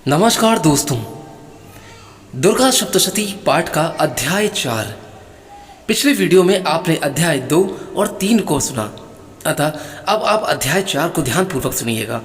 नमस्कार दोस्तों, दुर्गा सप्तशती पाठ का अध्याय 4। पिछले वीडियो में आपने अध्याय 2 और 3 को सुना, अतः अब आप अध्याय 4 को ध्यानपूर्वक सुनिएगा।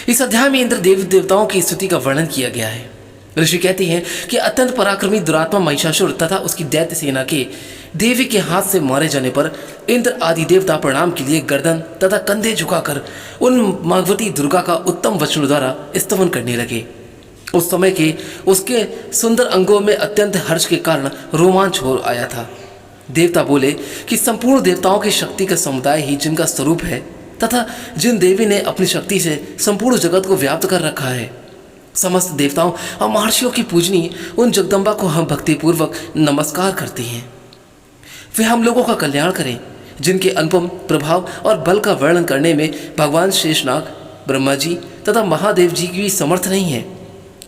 इस अध्याय में इंद्र देवी देवताओं की स्तुति का वर्णन किया गया है। ऋषि कहते हैं कि अत्यंत पराक्रमी दुरात्मा महिषासुर तथा उसकी दैत्य सेना के देवी के हाथ से मारे जाने पर इंद्र आदि देवता प्रणाम के लिए गर्दन तथा कंधे झुकाकर उन भगवती दुर्गा का उत्तम वचनों द्वारा स्तवन करने लगे। उस समय के उसके सुंदर अंगों में अत्यंत हर्ष के कारण रोमांच हो आया था। देवता बोले कि संपूर्ण देवताओं की शक्ति का समुदाय ही जिनका स्वरूप है तथा जिन देवी ने अपनी शक्ति से संपूर्ण जगत को व्याप्त कर रखा है, समस्त देवताओं और महर्षियों की पूजनी उन जगदम्बा को हम भक्तिपूर्वक नमस्कार करते हैं। वे हम लोगों का कल्याण करें, जिनके अनुपम प्रभाव और बल का वर्णन करने में भगवान शेषनाग, ब्रह्मा जी तथा महादेव जी की समर्थ नहीं है।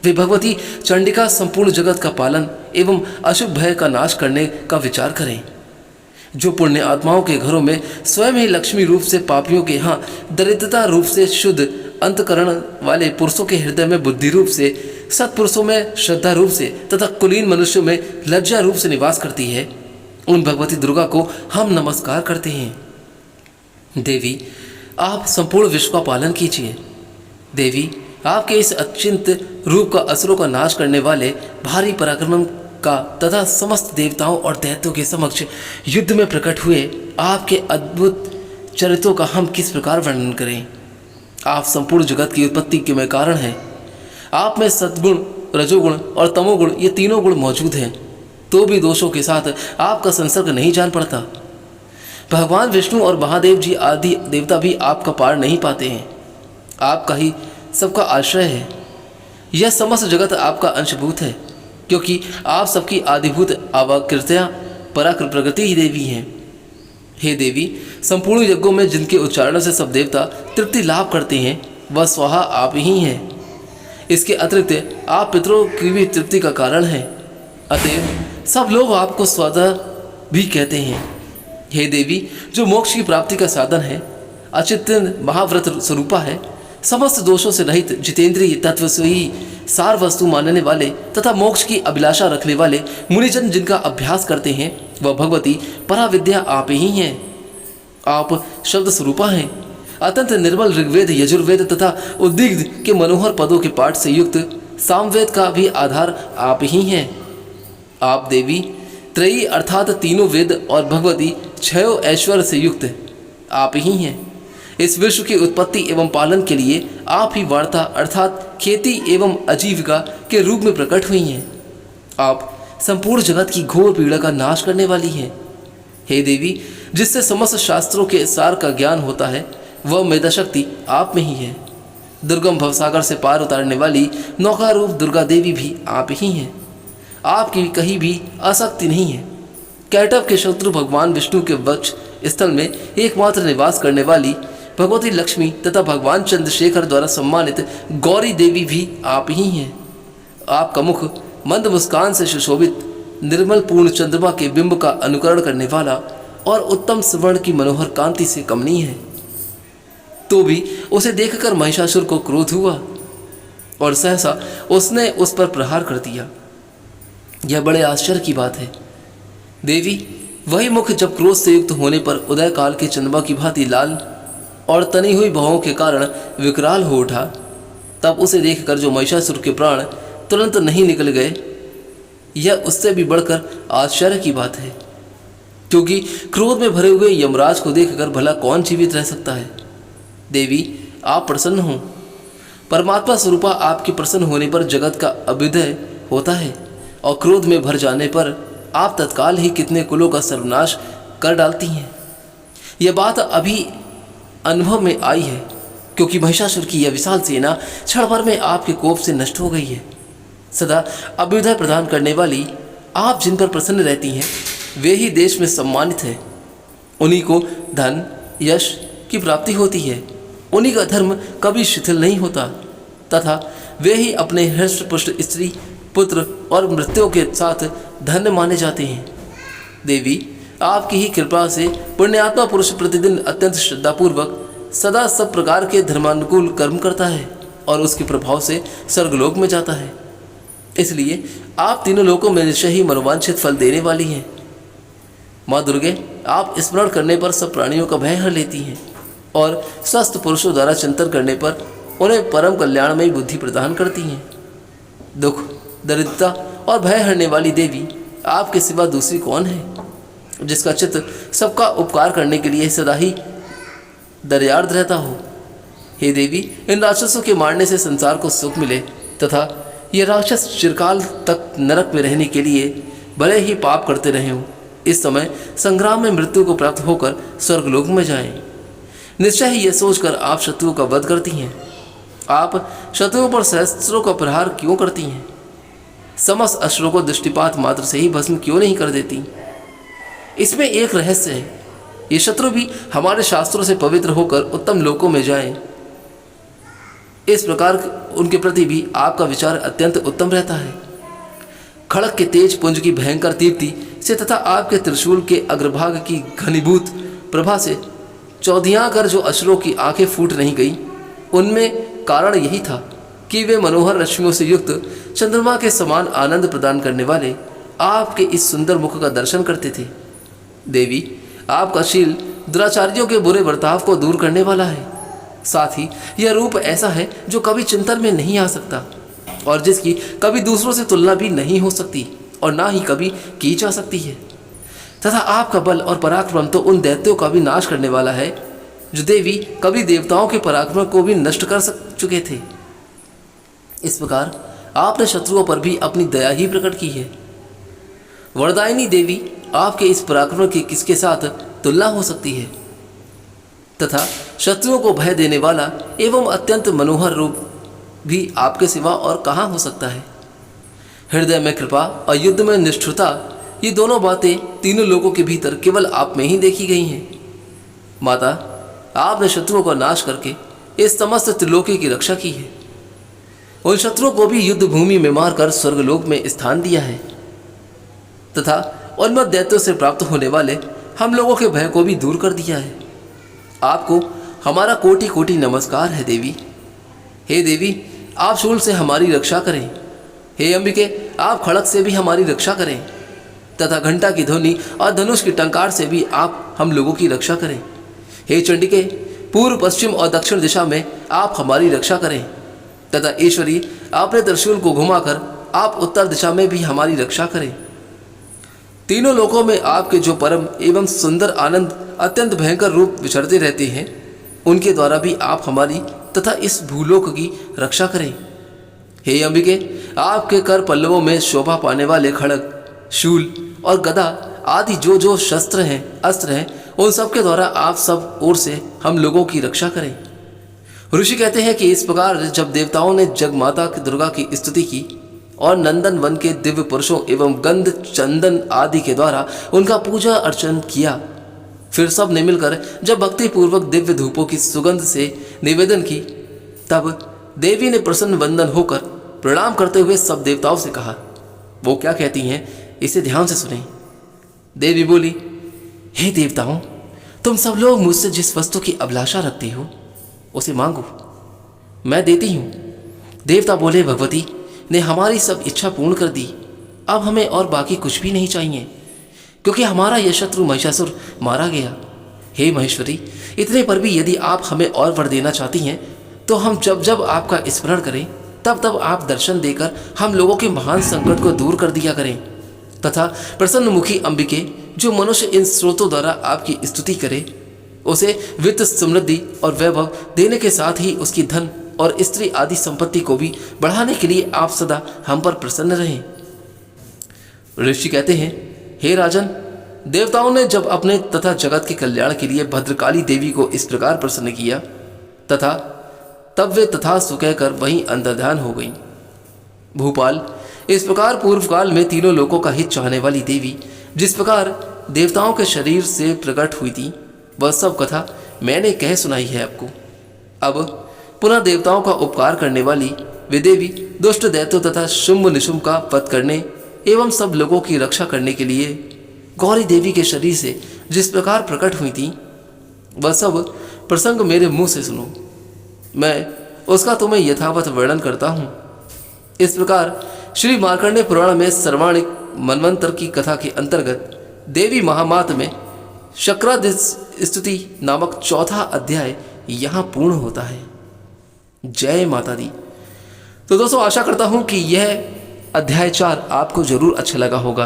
वे भगवती चंडिका संपूर्ण जगत का पालन एवं अशुभ भय का नाश करने का विचार करें। जो पुण्य आत्माओं के घरों में स्वयं ही लक्ष्मी रूप से, पापियों के यहाँ दरिद्रता रूप से, शुद्ध अंतकरण वाले पुरुषों के हृदय में बुद्धि रूप से, सत्पुरुषों में श्रद्धा रूप से तथा कुलीन मनुष्यों में लज्जा रूप से निवास करती है, उन भगवती दुर्गा को हम नमस्कार करते हैं। देवी, आप संपूर्ण विश्व का पालन कीजिए। देवी, आपके इस अचिंत रूप का असुरों का नाश करने वाले भारी पराक्रम का तथा समस्त देवताओं और दैत्यों के समक्ष युद्ध में प्रकट हुए आपके अद्भुत चरित्रों का हम किस प्रकार वर्णन करें। आप संपूर्ण जगत की उत्पत्ति के में कारण हैं। आप में सद्गुण, रजोगुण और तमोगुण, ये तीनों गुण मौजूद हैं, तो भी दोषों के साथ आपका संसर्ग नहीं जान पड़ता। भगवान विष्णु और महादेव जी आदि देवता भी आपका पार नहीं पाते हैं। आपका ही सबका आश्रय है। यह समस्त जगत आपका अंशभूत है, क्योंकि आप सबकी आदिभूत अवकृत्या पराक्रम प्रगति ही देवी हैं। हे देवी, संपूर्ण यज्ञों में जिनके उच्चारण से सब देवता तृप्ति लाभ करते हैं, वह स्वाहा आप ही हैं। इसके अतिरिक्त आप पितरों की भी तृप्ति का कारण हैं, अतएव सब लोग आपको स्वतः भी कहते हैं। हे देवी, जो मोक्ष की प्राप्ति का साधन है, अचिंत्य महाव्रत स्वरूपा है, समस्त दोषों से रहित, जितेंद्रिय, तत्व से ही सार वस्तु मानने वाले तथा मोक्ष की अभिलाषा रखने वाले मुनिजन जिनका अभ्यास करते हैं, वह भगवती पराविद्या आप ही हैं। आप शब्द स्वरूपा हैं। अत्यंत निर्मल ऋग्वेद, यजुर्वेद तथा उद्दिग्ध के मनोहर पदों के पाठ से युक्त सामवेद का भी आधार आप ही हैं। आप देवी त्रयी अर्थात तीनों वेद और भगवती छयों ऐश्वर्य से युक्त आप ही हैं। इस विश्व की उत्पत्ति एवं पालन के लिए आप ही वार्ता अर्थात खेती एवं आजीविका के रूप में प्रकट हुई हैं। आप संपूर्ण जगत की घोर पीड़ा का नाश करने वाली हैं। हे देवी, जिससे समस्त शास्त्रों के सार का ज्ञान होता है, वह मेधाशक्ति आप में ही है। दुर्गम भवसागर से पार उतारने वाली नौका रूप दुर्गा देवी भी आप ही हैं। आपकी कहीं भी आसक्ति नहीं है। कैटव के शत्रु भगवान विष्णु के वक्ष स्थल में एकमात्र निवास करने वाली भगवती लक्ष्मी तथा भगवान चंद्रशेखर द्वारा सम्मानित गौरी देवी भी आप ही हैं। आपका मुख मंद मुस्कान से सुशोभित, निर्मल पूर्ण चंद्रमा के बिंब का अनुकरण करने वाला और उत्तम स्वर्ण की मनोहर कांति से कमनीय है। तो भी उसे देखकर महिषासुर को क्रोध हुआ और सहसा उसने उस पर प्रहार कर दिया। यह बड़े आश्चर्य की बात है। देवी, वही मुख जब क्रोध से युक्त होने पर उदय काल के चंद्रमा की भांति लाल और तनी हुई भवों के कारण विकराल हो उठा, तब उसे देखकर जो महिषासुर के प्राण तुरंत नहीं निकल गए, यह उससे भी बढ़कर आश्चर्य की बात है, क्योंकि क्रोध में भरे हुए यमराज को देखकर भला कौन जीवित रह सकता है। देवी, आप प्रसन्न हो। परमात्मा स्वरूपा आपके प्रसन्न होने पर जगत का अभ्युदय होता है और क्रोध में भर जाने पर आप तत्काल ही कितने कुलों का सर्वनाश कर डालती हैं। यह बात अभी अनुभव में आई है, क्योंकि महिषासुर की यह विशाल सेना क्षण भर में आपके कोप से नष्ट हो गई है। सदा अभ्युदय प्रदान करने वाली आप जिन पर प्रसन्न रहती हैं, वे ही देश में सम्मानित हैं। उन्हीं को धन यश की प्राप्ति होती है। उन्हीं का धर्म कभी शिथिल नहीं होता तथा वे ही अपने हृष्ट पुष्ट स्त्री, पुत्र और मृत्यों के साथ धन्य माने जाते हैं। देवी, आपकी ही कृपा से पुण्यात्मा पुरुष प्रतिदिन अत्यंत श्रद्धापूर्वक सदा सब प्रकार के धर्मानुकूल कर्म करता है। और उसके प्रभाव से स्वर्गलोक में जाता है। इसलिए आप तीनों लोकों में निश्चय ही मनोवांछित फल देने वाली हैं। माँ दुर्गे, आप स्मरण करने पर सब प्राणियों का भय हर लेती हैं और स्वस्थ पुरुषों द्वारा चिंतन करने पर उन्हें परम कल्याणमयी बुद्धि प्रदान करती हैं। दुख, दरिद्रता और भय हरने वाली देवी, आपके सिवा दूसरी कौन है जिसका चित्त सबका उपकार करने के लिए सदा ही दर्यार्द रहता हो। हे देवी, इन राक्षसों के मारने से संसार को सुख मिले तथा ये राक्षस चिरकाल तक नरक में रहने के लिए भले ही पाप करते रहे हों, इस समय संग्राम में मृत्यु को प्राप्त होकर स्वर्गलोक में जाएं। निश्चय ही यह सोचकर आप शत्रुओं का वध करती हैं। आप शत्रुओं पर सहस्त्रों का प्रहार क्यों करती हैं? समस्त असुरों को दृष्टिपात मात्र से ही भस्म क्यों नहीं कर देती? इसमें एक रहस्य है। ये शत्रु भी हमारे शास्त्रों से पवित्र होकर उत्तम लोकों में जाएं। इस प्रकार उनके प्रति भी आपका विचार अत्यंत उत्तम रहता है। खड़क के तेज पुंज की भयंकर दीप्ति से तथा आपके त्रिशूल के अग्रभाग की घनीभूत प्रभा से चौधियां कर जो असुरों की आंखें फूट नहीं गई, उनमें कारण यही था कि वे मनोहर रश्मियों से युक्त चंद्रमा के समान आनंद प्रदान करने वाले आपके इस सुंदर मुख का दर्शन करते थे। देवी, आपका शील दुराचार्यों के बुरे बर्ताव को दूर करने वाला है। साथ ही यह रूप ऐसा है जो कभी चिंतन में नहीं आ सकता और जिसकी कभी दूसरों से तुलना भी नहीं हो सकती और ना ही कभी की जा सकती है। तथा आपका बल और पराक्रम तो उन दैत्यों का भी नाश करने वाला है जो देवी कभी देवताओं के पराक्रम को भी नष्ट कर चुके थे। इस प्रकार आपने शत्रुओं पर भी अपनी दया ही प्रकट की है। वरदायिनी देवी, आपके इस पराक्रम की किसके साथ तुलना हो सकती है? तथा शत्रुओं को भय देने वाला एवं अत्यंत मनोहर रूप भी आपके सिवा और कहाँ हो सकता है? हृदय में कृपा और युद्ध में निष्ठुरता, ये दोनों बातें तीनों लोगों के भीतर केवल आप में ही देखी गई हैं। माता, आपने शत्रुओं का नाश करके इस समस्त त्रिलोकी की रक्षा की है। उन शत्रुओं को भी युद्ध भूमि में मारकर स्वर्गलोक में स्थान दिया है तथा उन्मत्त दैत्यों से प्राप्त होने वाले हम लोगों के भय को भी दूर कर दिया है। आपको हमारा कोटि कोटि नमस्कार है देवी। हे देवी, आप शूल से हमारी रक्षा करें। हे अंबिके, आप खड़क से भी हमारी रक्षा करें तथा घंटा की ध्वनि और धनुष की टंकार से भी आप हम लोगों की रक्षा करें। हे चंडिके, पूर्व, पश्चिम और दक्षिण दिशा में आप हमारी रक्षा करें तथा ईश्वरी, आपने त्रिशूल को घुमाकर आप उत्तर दिशा में भी हमारी रक्षा करें। तीनों लोकों में आपके जो परम एवं सुंदर आनंद अत्यंत भयंकर रूप विचरते रहते हैं, उनके द्वारा भी आप हमारी तथा इस भूलोक की रक्षा करें। हे अंबिके, आपके कर पल्लवों में शोभा पाने वाले खड़ग, शूल और गदा आदि जो जो शस्त्र हैं, अस्त्र हैं, उन सब के द्वारा आप सब ओर से हम लोगों की रक्षा करें। ऋषि कहते हैं कि इस प्रकार जब देवताओं ने जगमाता दुर्गा की स्तुति की और नंदन वन के दिव्य पुरुषों एवं गंध चंदन आदि के द्वारा उनका पूजा अर्चन किया, फिर सब ने मिलकर जब भक्ति पूर्वक दिव्य धूपों की सुगंध से निवेदन की, तब देवी ने प्रसन्न वंदन होकर प्रणाम करते हुए सब देवताओं से कहा। वो क्या कहती हैं, इसे ध्यान से सुने। देवी बोली, हे देवताओं, तुम सब लोग मुझसे जिस वस्तु की अभिलाषा रखते हो उसे मांगो, मैं देती हूँ। देवता बोले, भगवती ने हमारी सब इच्छा पूर्ण कर दी, अब हमें और बाकी कुछ भी नहीं चाहिए, क्योंकि हमारा यह शत्रु महिषासुर मारा गया। हे महेश्वरी, इतने पर भी यदि आप हमें और वर देना चाहती हैं तो हम जब जब आपका स्मरण करें तब तब आप दर्शन देकर हम लोगों के महान संकट को दूर कर दिया करें तथा प्रसन्न मुखी अंबिके, जो मनुष्य इन स्रोतों द्वारा आपकी स्तुति करे, उसे वित्त, समृद्धि और वैभव देने के साथ ही उसकी धन और स्त्री आदि संपत्ति को भी बढ़ाने के लिए आप सदा हम पर प्रसन्न रहें। ऋषि कहते हैं, हे राजन, देवताओं ने जब अपने तथा जगत के कल्याण के लिए भद्रकाली देवी को इस प्रकार प्रसन्न किया तथा तब वे तथास्तु कहकर वहीं अंतर्ध्यान हो गई। भूपाल, इस प्रकार पूर्व काल में तीनों लोकों का हित चाहने वाली देवी जिस प्रकार देवताओं के शरीर से प्रकट हुई थी, वह सब कथा मैंने कह सुनाई है आपको। अब पुनः देवताओं का उपकार करने वाली वे देवी दुष्ट दैत्यों तथा शुंभ निशुंभ का वध करने एवं सब लोगों की रक्षा करने के लिए गौरी देवी के शरीर से जिस प्रकार प्रकट हुई थी, वह सब प्रसंग मेरे मुंह से सुनो। मैं उसका तुम्हें यथावत वर्णन करता हूँ। इस प्रकार श्री मार्कंडेय पुराण में सर्वाणिक मनवंतर की कथा के अंतर्गत देवी महामात में शक्रादिश स्तुति नामक चौथा अध्याय यहाँ पूर्ण होता है। जय माता दी। तो दोस्तों, आशा करता हूँ कि यह अध्याय 4 आपको जरूर अच्छा लगा होगा।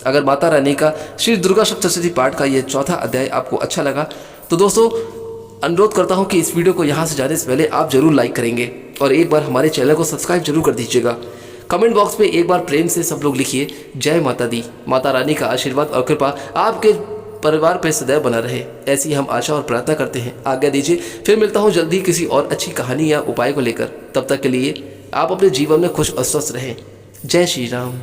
अगर माता रानी का श्री दुर्गा सप्तशती पाठ का यह चौथा अध्याय आपको अच्छा लगा तो दोस्तों अनुरोध करता हूँ कि इस वीडियो को यहाँ से जाने से पहले आप जरूर लाइक करेंगे और एक बार हमारे चैनल को सब्सक्राइब जरूर कर दीजिएगा। कमेंट बॉक्स में एक बार प्रेम से सब लोग लिखिए जय माता दी। माता रानी का आशीर्वाद और कृपा आपके परिवार पर सदैव बना रहे, ऐसी हम आशा और प्रार्थना करते हैं। आज्ञा दीजिए, फिर मिलता हूँ जल्दी किसी और अच्छी कहानी या उपाय को लेकर। तब तक के लिए आप अपने जीवन में खुश और स्वस्थ रहें। जय श्री राम।